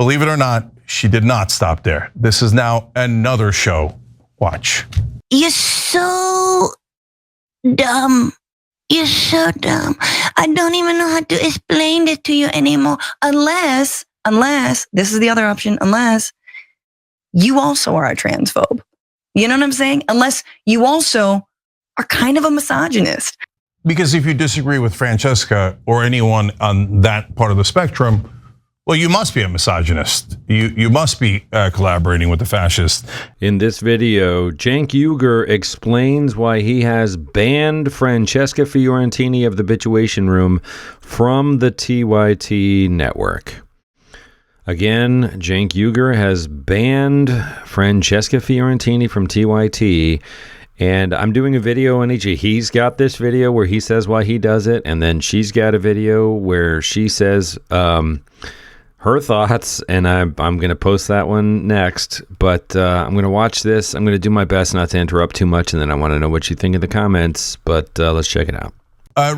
believe it or not, she did not stop there. This is now another show. Watch. You're so dumb. You're so dumb. I don't even know how to explain it to you anymore. Unless, this is the other option, unless you also are a transphobe. You know what I'm saying? Unless you also are kind of a misogynist. Because if you disagree with Francesca or anyone on that part of the spectrum, well, you must be a misogynist. You must be collaborating with the fascists. In this video, Cenk Uygur explains why he has banned Francesca Fiorentini of the Bituation Room from the TYT network. Again, Cenk Uygur has banned Francesca Fiorentini from TYT. And I'm doing a video on each. He's got this video where he says why he does it. And then she's got a video where she says her thoughts, and I'm going to post that one next, but I'm going to watch this. I'm going to do my best not to interrupt too much, and then I want to know what you think in the comments, but let's check it out.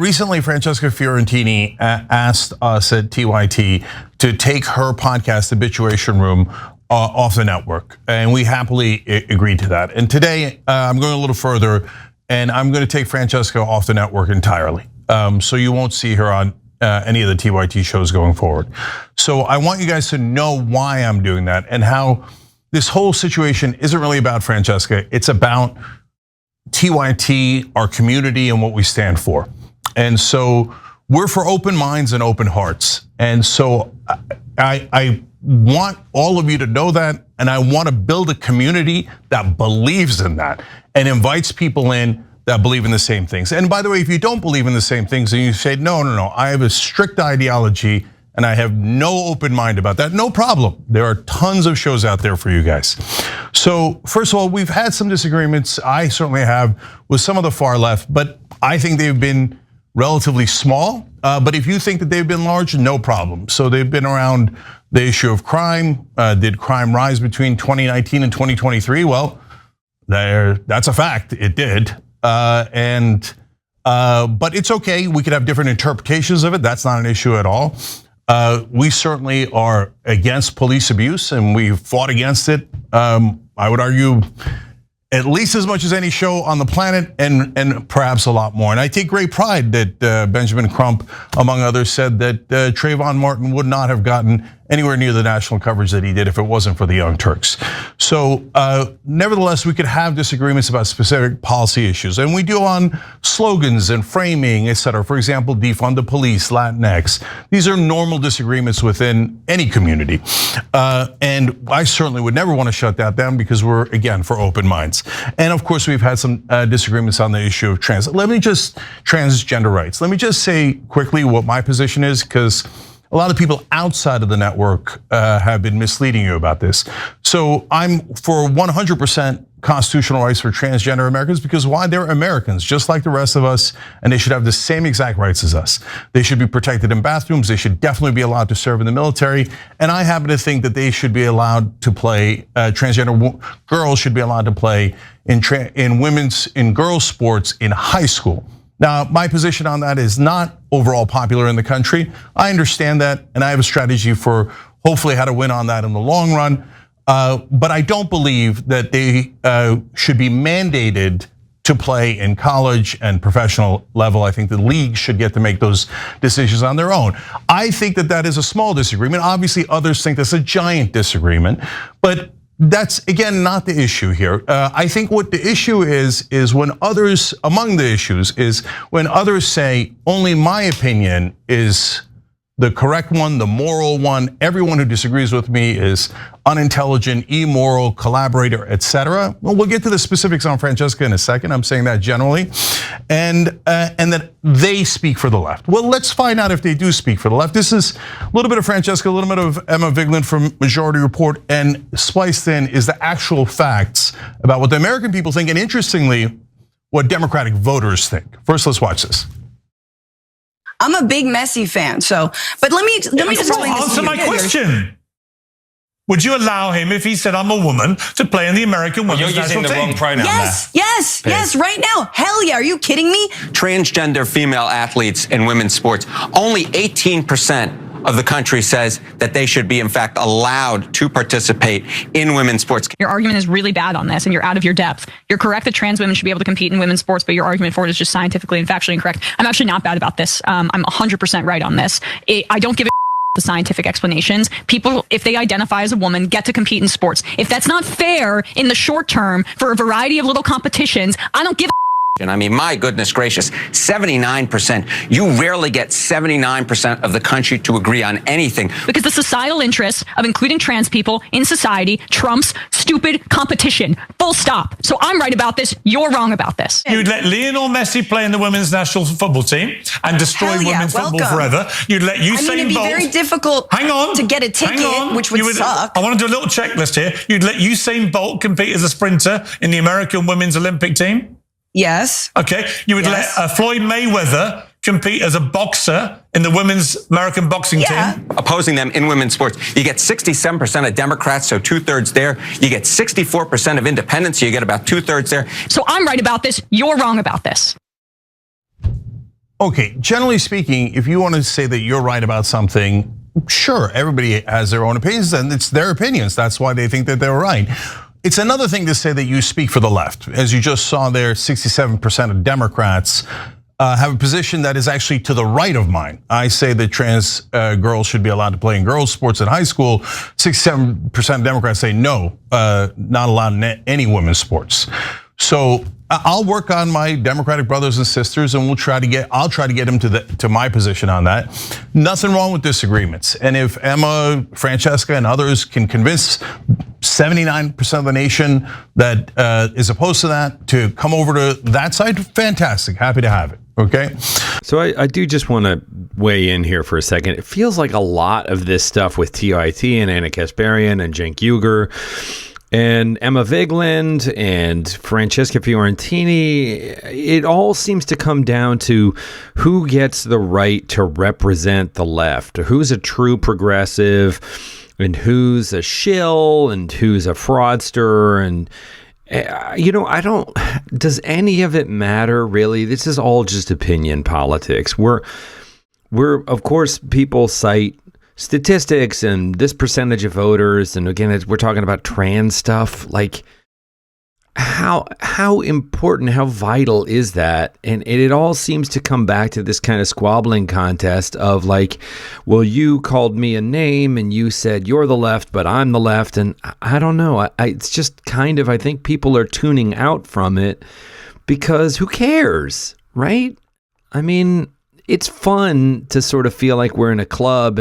Recently, Francesca Fiorentini asked us at TYT to take her podcast, The Bituation Room, off the network, and we happily agreed to that. And today, I'm going a little further, and I'm going to take Francesca off the network entirely. So you won't see her on any of the TYT shows going forward. So I want you guys to know why I'm doing that and how this whole situation isn't really about Francesca. It's about TYT, our community, and what we stand for. And so we're for open minds and open hearts. And so I want all of you to know that, and I want to build a community that believes in that and invites people in that believe in the same things. And by the way, if you don't believe in the same things and you say, no, I have a strict ideology and I have no open mind about that, no problem. There are tons of shows out there for you guys. So first of all, we've had some disagreements. I certainly have with some of the far left, but I think they've been relatively small. But if you think that they've been large, no problem. So they've been around the issue of crime. Did crime rise between 2019 and 2023? Well, that's a fact, it did. But it's okay, we could have different interpretations of it, that's not an issue at all. We certainly are against police abuse and we fought against it, I would argue, at least as much as any show on the planet and perhaps a lot more. And I take great pride that Benjamin Crump, among others, said that Trayvon Martin would not have gotten anywhere near the national coverage that he did if it wasn't for the Young Turks. So nevertheless, we could have disagreements about specific policy issues, and we do on slogans and framing, et cetera. For example, defund the police, Latinx. These are normal disagreements within any community. And I certainly would never want to shut that down because we're, again, for open minds. And of course, we've had some disagreements on the issue of transgender rights. Let me just say quickly what my position is, because a lot of people outside of the network have been misleading you about this. So I'm for 100% constitutional rights for transgender Americans because why? They're Americans, just like the rest of us, and they should have the same exact rights as us. They should be protected in bathrooms. They should definitely be allowed to serve in the military. And I happen to think that they should be allowed to play, transgender girls should be allowed to play in girls' sports in high school. Now, my position on that is not overall popular in the country. I understand that, and I have a strategy for hopefully how to win on that in the long run. But I don't believe that they should be mandated to play in college and professional level. I think the league should get to make those decisions on their own. I think that that is a small disagreement. Obviously, others think that's a giant disagreement, but that's, again, not the issue here. I think what the issue is when others, among the issues, is when others say, only my opinion is the correct one, the moral one. Everyone who disagrees with me is unintelligent, immoral, collaborator, etc. Well, we'll get to the specifics on Francesca in a second. I'm saying that generally, and that they speak for the left. Well, let's find out if they do speak for the left. This is a little bit of Francesca, a little bit of Emma Vigeland from Majority Report, and spliced in is the actual facts about what the American people think, and interestingly, what Democratic voters think. First, let's watch this. I'm a big Messi fan, but let me just explain this. Answer my question. Would you allow him, if he said I'm a woman, to play in the American women's national team? You're using the wrong pronoun. Yes, right now. Hell yeah, are you kidding me? Transgender female athletes in women's sports, only 18% of the country says that they should be, in fact, allowed to participate in women's sports. Your argument is really bad on this, and you're out of your depth. You're correct that trans women should be able to compete in women's sports, but your argument for it is just scientifically and factually incorrect. I'm actually not bad about this. I'm 100% right on this. I don't give a the scientific explanations. People, if they identify as a woman, get to compete in sports. If that's not fair in the short term for a variety of little competitions, I don't give a And I mean, my goodness gracious, 79%. You rarely get 79% of the country to agree on anything. because the societal interest of including trans people in society trumps stupid competition. Full stop. So I'm right about this. You're wrong about this. You'd let Lionel Messi play in the women's national football team and destroy Hell yeah, women's football welcome. forever. You'd let Usain I mean, it'd Bolt. be very difficult Hang on. to get a ticket, which would suck. I want to do a little checklist here. You'd let Usain Bolt compete as a sprinter in the American women's Olympic team. Yes. Okay. You would Yes. let Floyd Mayweather compete as a boxer in the women's American boxing Yeah. team. Opposing them in women's sports. You get 67% of Democrats, so 2/3 there. You get 64% of independents, so you get about 2/3 there. So I'm right about this. You're wrong about this. Okay, generally speaking, if you want to say that you're right about something, sure, everybody has their own opinions and it's their opinions. That's why they think that they're right. It's another thing to say that you speak for the left. As you just saw there, 67% of Democrats have a position that is actually to the right of mine. I say that trans girls should be allowed to play in girls' sports in high school. 67% of Democrats say no, not allowed in any women's sports. So I'll work on my Democratic brothers and sisters, and I'll try to get them to my position on that. Nothing wrong with disagreements. And if Emma, Francesca, and others can convince 79% of the nation that is opposed to that to come over to that side, fantastic. Happy to have it. Okay. So I do just want to weigh in here for a second. It feels like a lot of this stuff with TIT and Anna Kasparian and Cenk Uygur and Emma Vigeland and Francesca Fiorentini, it all seems to come down to who gets the right to represent the left, who's a true progressive and who's a shill and who's a fraudster. And does any of it matter really? This is all just opinion politics. We're of course, people cite statistics and this percentage of voters, and again, we're talking about trans stuff. Like, how important, how vital is that? And it all seems to come back to this kind of squabbling contest of like, well, you called me a name and you said you're the left, but I'm the left, and I don't know. It's just kind of, I think people are tuning out from it because who cares, right? I mean, it's fun to sort of feel like we're in a club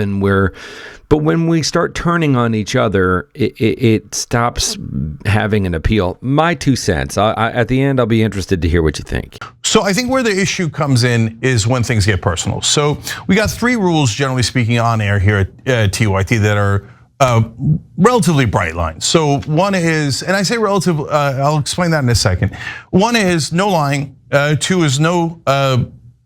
but when we start turning on each other, it stops having an appeal. My 2 cents. At the end, I'll be interested to hear what you think. So I think where the issue comes in is when things get personal. So we got 3 rules, generally speaking, on air here at TYT that are relatively bright lines. So one is, and I say relative, I'll explain that in a second. One is no lying. 2 is no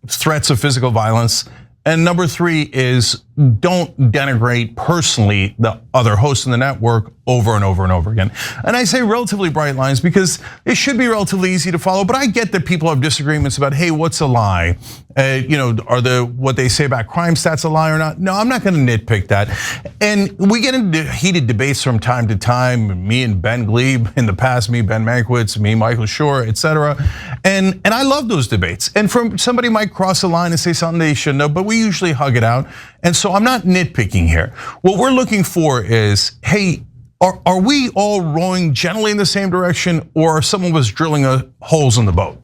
threats of physical violence. And number 3 is don't denigrate personally the other hosts in the network over and over and over again. And I say relatively bright lines because it should be relatively easy to follow, but I get that people have disagreements about, hey, what's a lie? Are what they say about crime stats a lie or not? No, I'm not gonna nitpick that. And we get into heated debates from time to time, me and Ben Glebe in the past, me, Ben Mankiewicz, me, Michael Shore, etc. And I love those debates. And somebody might cross the line and say something they shouldn't have, but we usually hug it out. And so I'm not nitpicking here. What we're looking for is, hey, are we all rowing generally in the same direction, or are some of us drilling holes in the boat?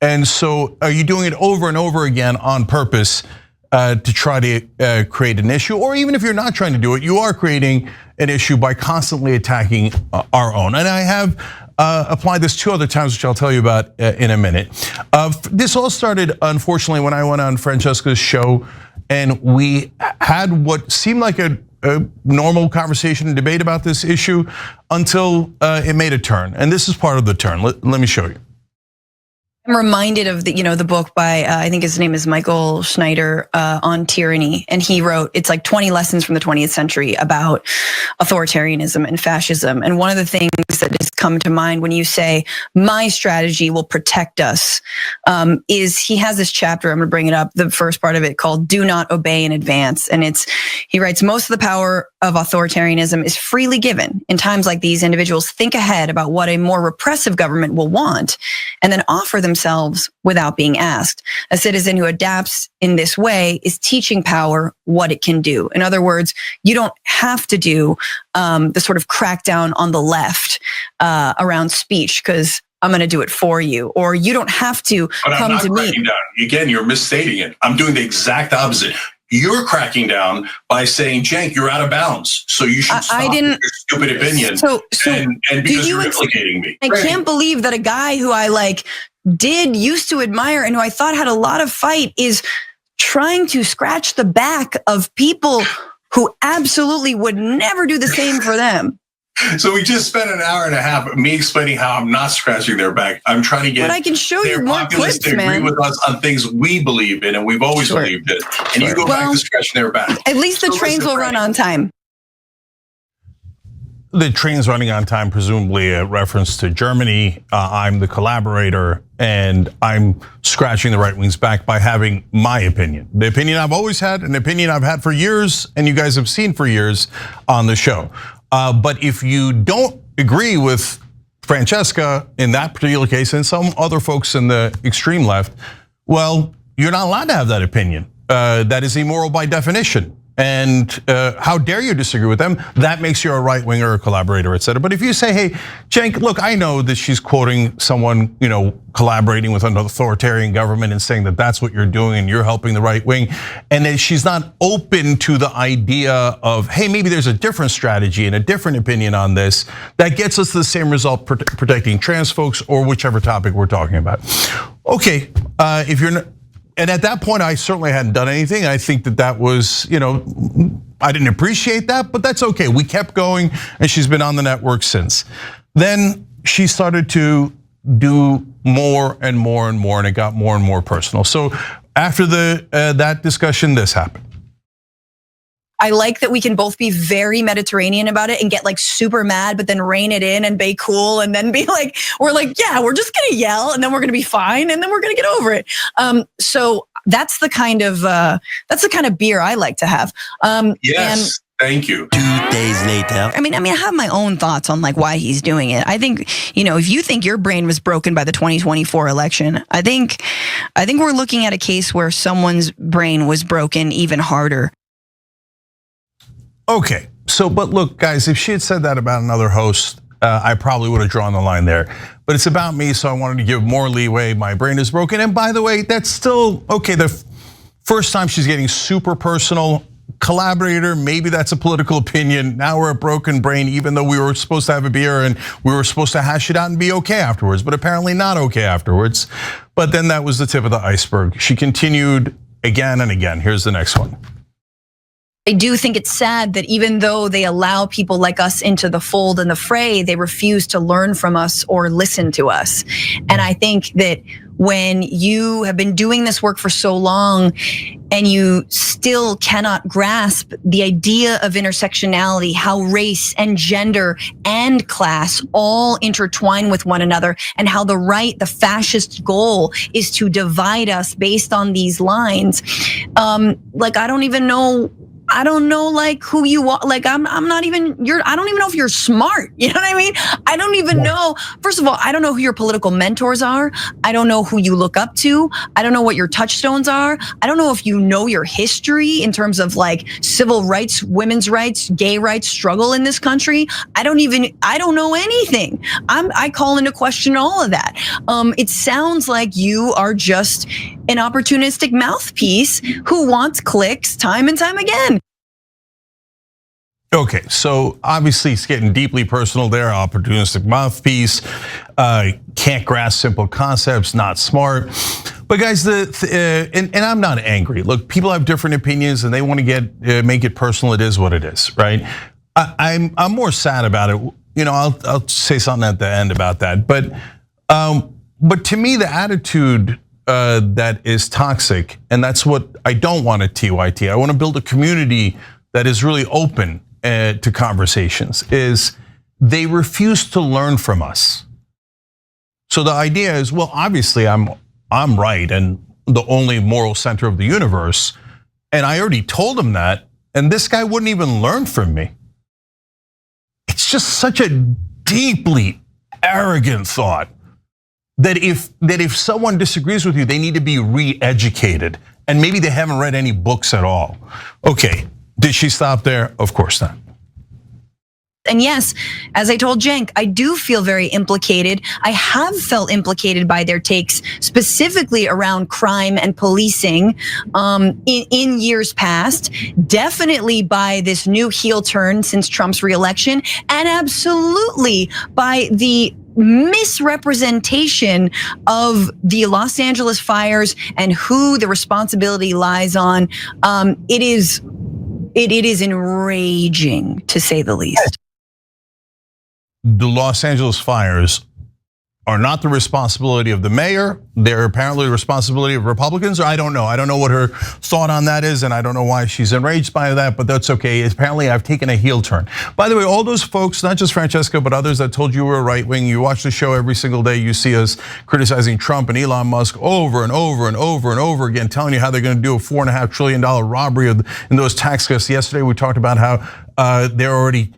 And so are you doing it over and over again on purpose to try to create an issue? Or even if you're not trying to do it, you are creating an issue by constantly attacking our own. And I have applied this 2 other times, which I'll tell you about in a minute. This all started, unfortunately, when I went on Francesca's show and we had what seemed like a normal conversation and debate about this issue until it made a turn. And this is part of the turn. Let me show you. I'm reminded of the book by I think his name is Michael Schneider on tyranny, and he wrote, it's like 20 lessons from the 20th century about authoritarianism and fascism. And one of the things things that just come to mind when you say my strategy will protect us. Is he has this chapter, I'm going to bring it up, the first part of it called Do Not Obey in Advance. And he writes, most of the power of authoritarianism is freely given. In times like these, individuals think ahead about what a more repressive government will want and then offer themselves without being asked. A citizen who adapts in this way is teaching power what it can do. In other words, you don't have to do the sort of crackdown on the left around speech because I'm going to do it for you, or you don't have to come to me. Down. Again, you're misstating it. I'm doing the exact opposite. You're cracking down by saying, Cenk, you're out of bounds. So you should stop with your stupid opinion. And because you're implicating me. I can't believe that a guy who I used to admire and who I thought had a lot of fight is trying to scratch the back of people who absolutely would never do the same for them. So we just spent an hour and a half me explaining how I'm not scratching their back. I'm trying to get but I can show you more clips, to agree with us on things we believe in and we've always believed in. And you go back to scratching their back. At least the trains will run on time. The train's running on time, presumably a reference to Germany. I'm the collaborator, and I'm scratching the right wing's back by having my opinion. The opinion I've always had, an opinion I've had for years, and you guys have seen for years on the show. But if you don't agree with Francesca in that particular case and some other folks in the extreme left, well, you're not allowed to have that opinion. That is immoral by definition. And how dare you disagree with them? That makes you a right winger, a collaborator, et cetera. But if you say, hey, Cenk, look, I know that she's quoting someone, collaborating with an authoritarian government and saying that that's what you're doing and you're helping the right wing. And then she's not open to the idea of, hey, maybe there's a different strategy and a different opinion on this that gets us the same result protecting trans folks or whichever topic we're talking about. Okay, if you're not. And at that point, I certainly hadn't done anything. I think that was, I didn't appreciate that, but that's okay. We kept going, and she's been on the network since. Then she started to do more and more and more, and it got more and more personal. So after that discussion, this happened. I like that we can both be very Mediterranean about it and get super mad, but then rein it in and be cool and then be yeah, we're just gonna yell and then we're gonna be fine and then we're gonna get over it. So that's the kind of beer I like to have. Yes. Thank you. 2 days later. I mean, I have my own thoughts on why he's doing it. I think, if you think your brain was broken by the 2024 election, I think we're looking at a case where someone's brain was broken even harder. Okay, but look, guys, if she had said that about another host, I probably would have drawn the line there. But it's about me, so I wanted to give more leeway. My brain is broken, and by the way, that's still okay. The first time she's getting super personal, collaborator, maybe that's a political opinion. Now we're a broken brain, even though we were supposed to have a beer and we were supposed to hash it out and be okay afterwards, but apparently not okay afterwards. But then that was the tip of the iceberg. She continued again and again. Here's the next one. I do think it's sad that even though they allow people like us into the fold and the fray, they refuse to learn from us or listen to us. And I think that when you have been doing this work for so long and you still cannot grasp the idea of intersectionality, how race and gender and class all intertwine with one another, and how the fascist goal is to divide us based on these lines. I don't know who you are. I'm not even, I don't even know if you're smart. You know what I mean? I don't even know. First of all, I don't know who your political mentors are. I don't know who you look up to. I don't know what your touchstones are. I don't know if you know your history in terms of civil rights, women's rights, gay rights struggle in this country. I don't know anything. I call into question all of that. It sounds like you are just an opportunistic mouthpiece who wants clicks time and time again. Okay, so obviously it's getting deeply personal there. Opportunistic mouthpiece, can't grasp simple concepts, not smart. But guys, and I'm not angry. Look, people have different opinions and they want to make it personal. It is what it is, right? I'm more sad about it. I'll say something at the end about that. But to me, the attitude that is toxic, and that's what I don't want at TYT. I want to build a community that is really open to conversations, is they refuse to learn from us. So the idea is, well, obviously I'm right and the only moral center of the universe, and I already told him that, and this guy wouldn't even learn from me. It's just such a deeply arrogant thought that if someone disagrees with you, they need to be re-educated, and maybe they haven't read any books at all. Okay, did she stop there? Of course not. And yes, as I told Cenk, I do feel very implicated. I have felt implicated by their takes, specifically around crime and policing in years past. Definitely by this new heel turn since Trump's reelection, and absolutely by the misrepresentation of the Los Angeles fires and who the responsibility lies on. It is enraging, to say the least. The Los Angeles fires are not the responsibility of the mayor. They're apparently the responsibility of Republicans, or I don't know. I don't know what her thought on that is, and I don't know why she's enraged by that, but that's okay. Apparently I've taken a heel turn. By the way, all those folks, not just Francesca, but others that told you we're right wing, you watch the show every single day, you see us criticizing Trump and Elon Musk over and over and over and over again, telling you how they're gonna do a $4.5 trillion robbery in those tax cuts. Yesterday we talked about how they're already,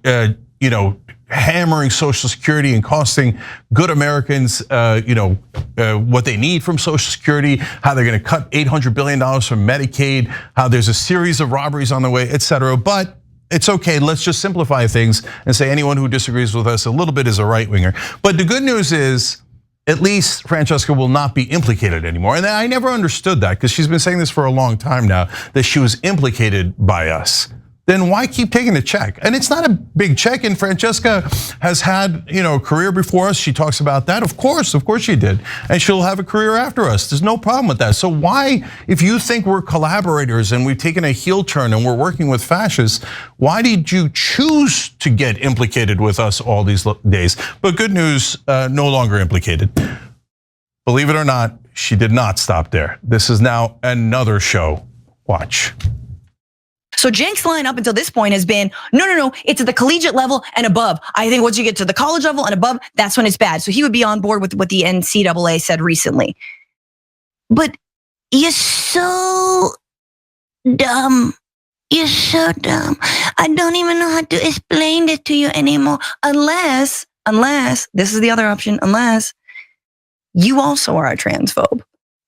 hammering Social Security and costing good Americans, what they need from Social Security, how they're gonna cut $800 billion from Medicaid, how there's a series of robberies on the way, et cetera. But it's okay, let's just simplify things and say anyone who disagrees with us a little bit is a right winger. But the good news is, at least Francesca will not be implicated anymore. And I never understood that, because she's been saying this for a long time now, that she was implicated by us. Then why keep taking the check? And it's not a big check, and Francesca has had a career before us. She talks about that. Of course she did. And she'll have a career after us. There's no problem with that. So why, if you think we're collaborators and we've taken a heel turn and we're working with fascists, why did you choose to get implicated with us all these days? But good news, no longer implicated. Believe it or not, she did not stop there. This is now another show. Watch. So Cenk's line up until this point has been, no, it's at the collegiate level and above. I think once you get to the college level and above, that's when it's bad. So he would be on board with what the NCAA said recently. But you're so dumb. You're so dumb. I don't even know how to explain it to you anymore. Unless, this is the other option, unless you also are a transphobe.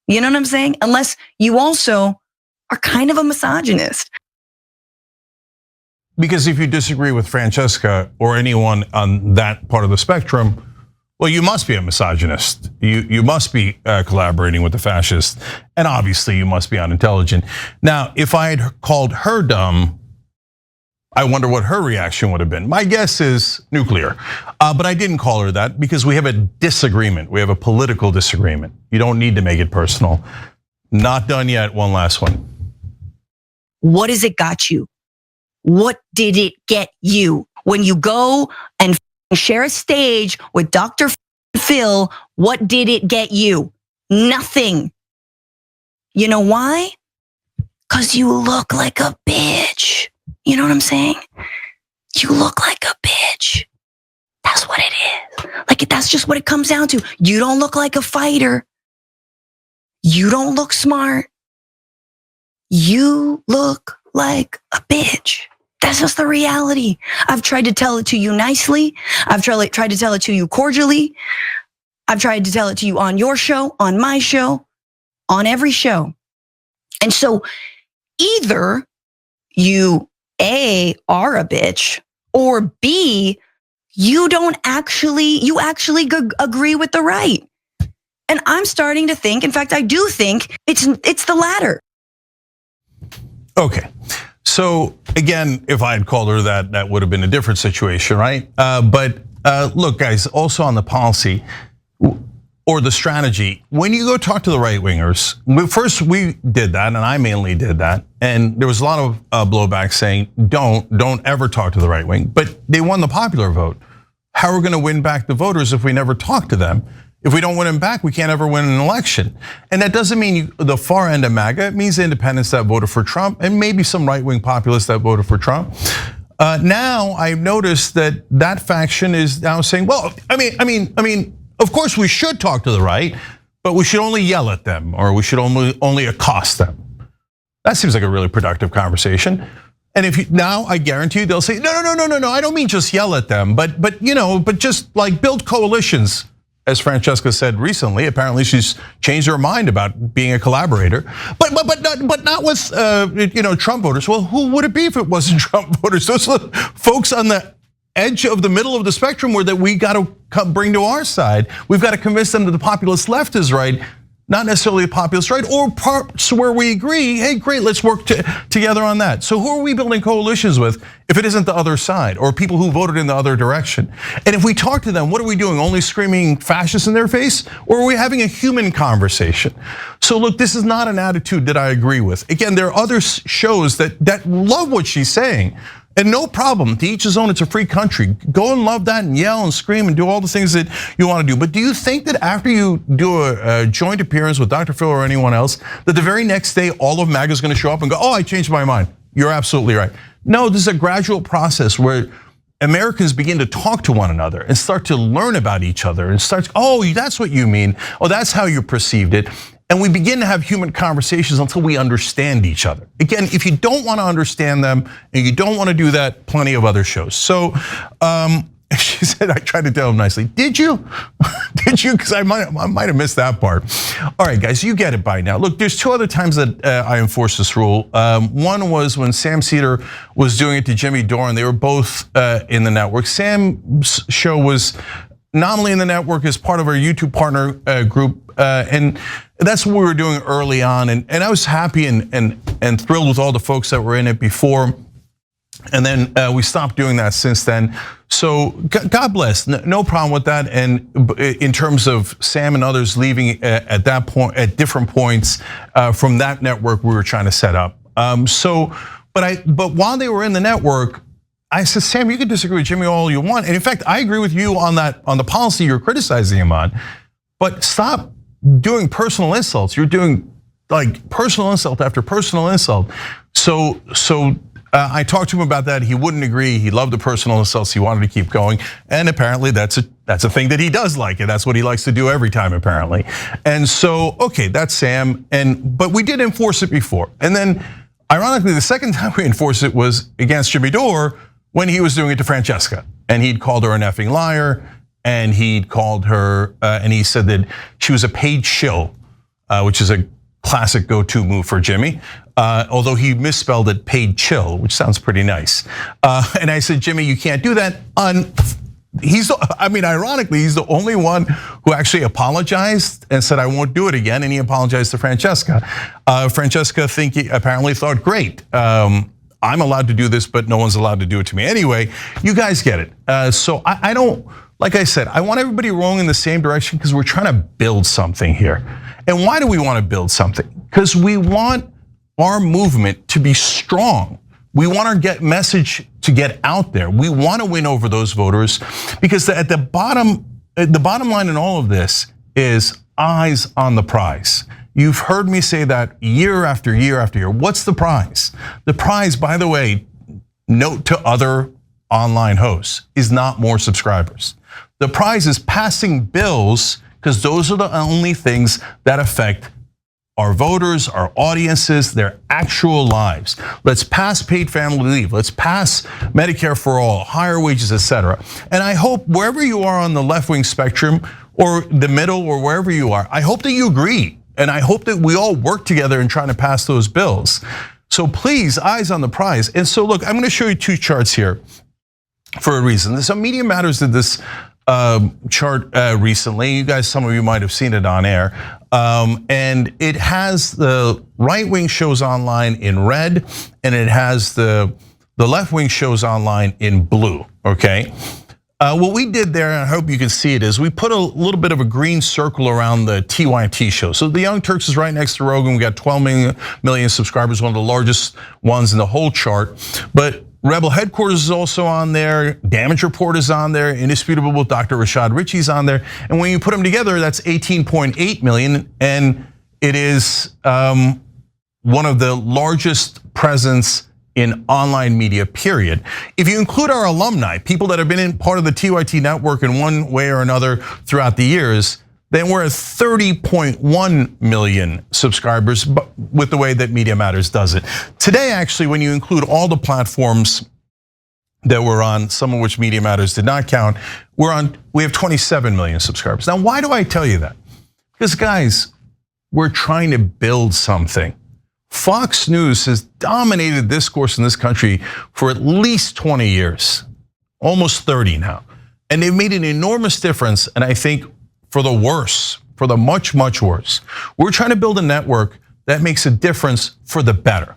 You know what I'm saying? Unless you also are kind of a misogynist. Because if you disagree with Francesca or anyone on that part of the spectrum, well, you must be a misogynist. You must be collaborating with the fascists, and obviously you must be unintelligent. Now, if I had called her dumb, I wonder what her reaction would have been. My guess is nuclear, but I didn't call her that because we have a disagreement. We have a political disagreement. You don't need to make it personal. Not done yet. One last one. What has it got you? What did it get you when you go and share a stage with Dr. Phil? What did it get you? Nothing. You know why? Because you look like a bitch. You know what I'm saying? You look like a bitch. That's what it is. Like, that's just what it comes down to. You don't look like a fighter. You don't look smart. You look like a bitch. That's just the reality. I've tried to tell it to you nicely. I've tried to tell it to you cordially. I've tried to tell it to you on your show, on my show, on every show. And so either you A, are a bitch, or B, you actually agree with the right. And I'm starting to think, in fact, I do think it's the latter. Okay. So again, if I had called her that would have been a different situation, right? But look, guys, also on the policy or the strategy, when you go talk to the right wingers, first we did that, and I mainly did that, and there was a lot of blowback saying, don't ever talk to the right wing. But they won the popular vote. How are we going to win back the voters if we never talk to them? If we don't win them back, we can't ever win an election. And that doesn't mean the far end of MAGA. It means the independents that voted for Trump and maybe some right-wing populists that voted for Trump. Now I've noticed that faction is now saying, well, I mean, of course we should talk to the right, but we should only yell at them, or we should only accost them. That seems like a really productive conversation. And now I guarantee you they'll say, no, I don't mean just yell at them, but just like build coalitions. As Francesca said recently, apparently she's changed her mind about being a collaborator, but not with Trump voters. Well, who would it be if it wasn't Trump voters? Those are the folks on the edge of the middle of the spectrum where that we got to bring to our side. We've got to convince them that the populist left is right, not necessarily the populist right, or parts where we agree. Hey, great, let's work together on that. So who are we building coalitions with if it isn't the other side or people who voted in the other direction? And if we talk to them, what are we doing? Only screaming fascists in their face? Or are we having a human conversation? So look, this is not an attitude that I agree with. Again, there are other shows that love what she's saying. And no problem, to each his own, it's a free country. Go and love that and yell and scream and do all the things that you want to do. But do you think that after you do a joint appearance with Dr. Phil or anyone else, that the very next day all of MAGA is going to show up and go, oh, I changed my mind. You're absolutely right. No, this is a gradual process where Americans begin to talk to one another and start to learn about each other and start, oh, that's what you mean. Oh, that's how you perceived it. And we begin to have human conversations until we understand each other. Again, if you don't want to understand them and you don't want to do that, plenty of other shows. So she said, I tried to tell him nicely. Did you? Did you? Because I might have missed that part. All right, guys, you get it by now. Look, there's two other times that I enforced this rule. One was when Sam Cedar was doing it to Jimmy Dore, and they were both in the network. Sam's show was nominally in the network as part of our YouTube partner group, and that's what we were doing early on. And I was happy and thrilled with all the folks that were in it before. And then we stopped doing that since then. So God bless, no problem with that. And in terms of Sam and others leaving at that point, at different points from that network we were trying to set up. But while they were in the network, I said, Sam, you can disagree with Jimmy all you want. And in fact, I agree with you on the policy you're criticizing him on, but stop doing personal insults. You're doing like personal insult after personal insult. So I talked to him about that. He wouldn't agree. He loved the personal insults. He wanted to keep going. And apparently that's a thing that he does like, and that's what he likes to do every time apparently. And so, okay, that's Sam. But we did enforce it before. And then ironically, the second time we enforced it was against Jimmy Dore when he was doing it to Francesca. And he'd called her an effing liar. And he'd called her, and he said that she was a paid shill, which is a classic go-to move for Jimmy. Although he misspelled it paid chill, which sounds pretty nice. And I said, Jimmy, you can't do that. Ironically, he's the only one who actually apologized and said, I won't do it again. And he apologized to Francesca. Francesca apparently thought, great. I'm allowed to do this, but no one's allowed to do it to me. Anyway, you guys get it. So I don't, like I said, I want everybody rowing in the same direction because we're trying to build something here. And why do we want to build something? Because we want our movement to be strong. We want our message to get out there. We want to win over those voters because at the bottom line in all of this is eyes on the prize. You've heard me say that year after year after year. What's the prize? The prize, by the way, note to other online hosts, is not more subscribers. The prize is passing bills because those are the only things that affect our voters, our audiences, their actual lives. Let's pass paid family leave. Let's pass Medicare for all, higher wages, etc. And I hope wherever you are on the left-wing spectrum or the middle or wherever you are, I hope that you agree. And I hope that we all work together in trying to pass those bills. So please, eyes on the prize. And so look, I'm gonna show you two charts here for a reason. So Media Matters did this chart recently. You guys, some of you might have seen it on air. And it has the right-wing shows online in red, and it has the left-wing shows online in blue, okay? What we did there, and I hope you can see it, is we put a little bit of a green circle around the TYT show. So the Young Turks is right next to Rogan. We got 12 million subscribers, one of the largest ones in the whole chart. But Rebel Headquarters is also on there. Damage Report is on there. Indisputable with Dr. Rashad Ritchie's on there. And when you put them together, that's 18.8 million. And it is one of the largest presence in online media, period. If you include our alumni, people that have been in part of the TYT network in one way or another throughout the years, then we're at 30.1 million subscribers with the way that Media Matters does it. Today, actually, when you include all the platforms that we're on, some of which Media Matters did not count, we have 27 million subscribers. Now, why do I tell you that? Because guys, we're trying to build something. Fox News has dominated discourse in this country for at least 20 years, almost 30 now. And they've made an enormous difference, and I think for the worse, for the much, much worse. We're trying to build a network that makes a difference for the better.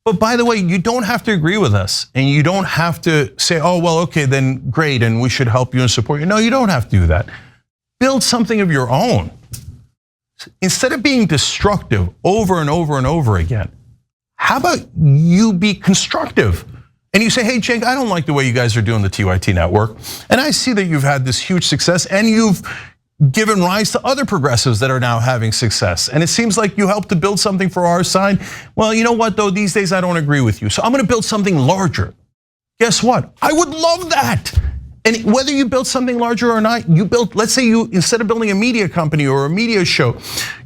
But by the way, you don't have to agree with us, and you don't have to say, oh, well, okay, then great, and we should help you and support you. No, you don't have to do that. Build something of your own. Instead of being destructive over and over and over again, how about you be constructive? And you say, hey, Cenk, I don't like the way you guys are doing the TYT network. And I see that you've had this huge success and you've given rise to other progressives that are now having success. And it seems like you helped to build something for our side. Well, you know what, though, these days I don't agree with you. So I'm gonna build something larger. Guess what? I would love that. And whether you build something larger or not, you built, let's say you, instead of building a media company or a media show,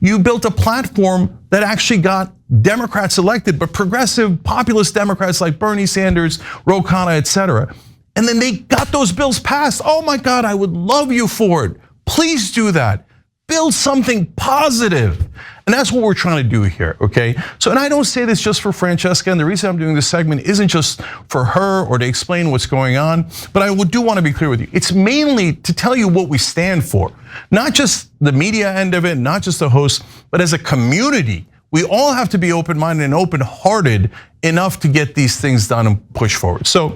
you built a platform that actually got Democrats elected, but progressive populist Democrats like Bernie Sanders, Ro Khanna, etc. And then they got those bills passed. Oh my God, I would love you for it. Please do that. Build something positive. And that's what we're trying to do here, okay? So, and I don't say this just for Francesca, and the reason I'm doing this segment isn't just for her or to explain what's going on, but I do want to be clear with you. It's mainly to tell you what we stand for. Not just the media end of it, not just the host, but as a community. We all have to be open-minded and open-hearted enough to get these things done and push forward. So,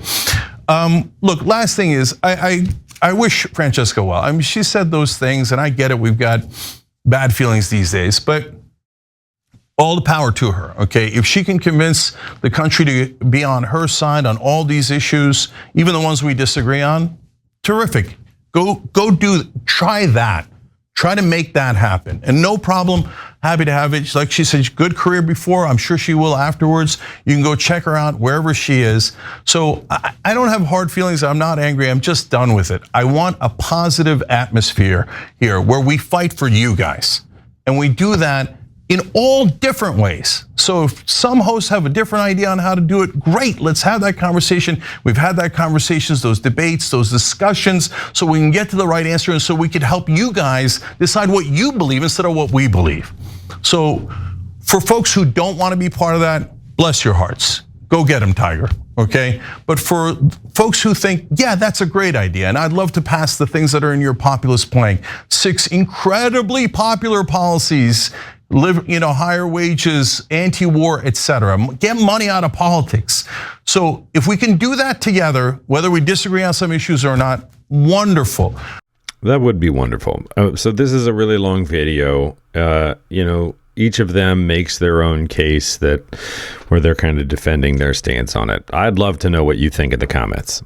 look, last thing is, I wish Francesca well. I mean, she said those things, and I get it. We've got bad feelings these days, but all the power to her, okay? If she can convince the country to be on her side on all these issues, even the ones we disagree on, terrific. Try that. Try to make that happen. And no problem, happy to have it. Like she said, good career before, I'm sure she will afterwards. You can go check her out wherever she is. So I don't have hard feelings, I'm not angry, I'm just done with it. I want a positive atmosphere here where we fight for you guys. And we do that in all different ways. So if some hosts have a different idea on how to do it, great, let's have that conversation. We've had that conversations, those debates, those discussions, so we can get to the right answer and so we can help you guys decide what you believe instead of what we believe. So for folks who don't want to be part of that, bless your hearts. Go get them, Tiger, okay? But for folks who think, yeah, that's a great idea, and I'd love to pass the things that are in your populist plank, 6 incredibly popular policies, higher wages, anti-war, etc. Get money out of politics. So if we can do that together, whether we disagree on some issues or not, wonderful. That would be wonderful. So this is a really long video. Each of them makes their own case where they're kind of defending their stance on it. I'd love to know what you think in the comments.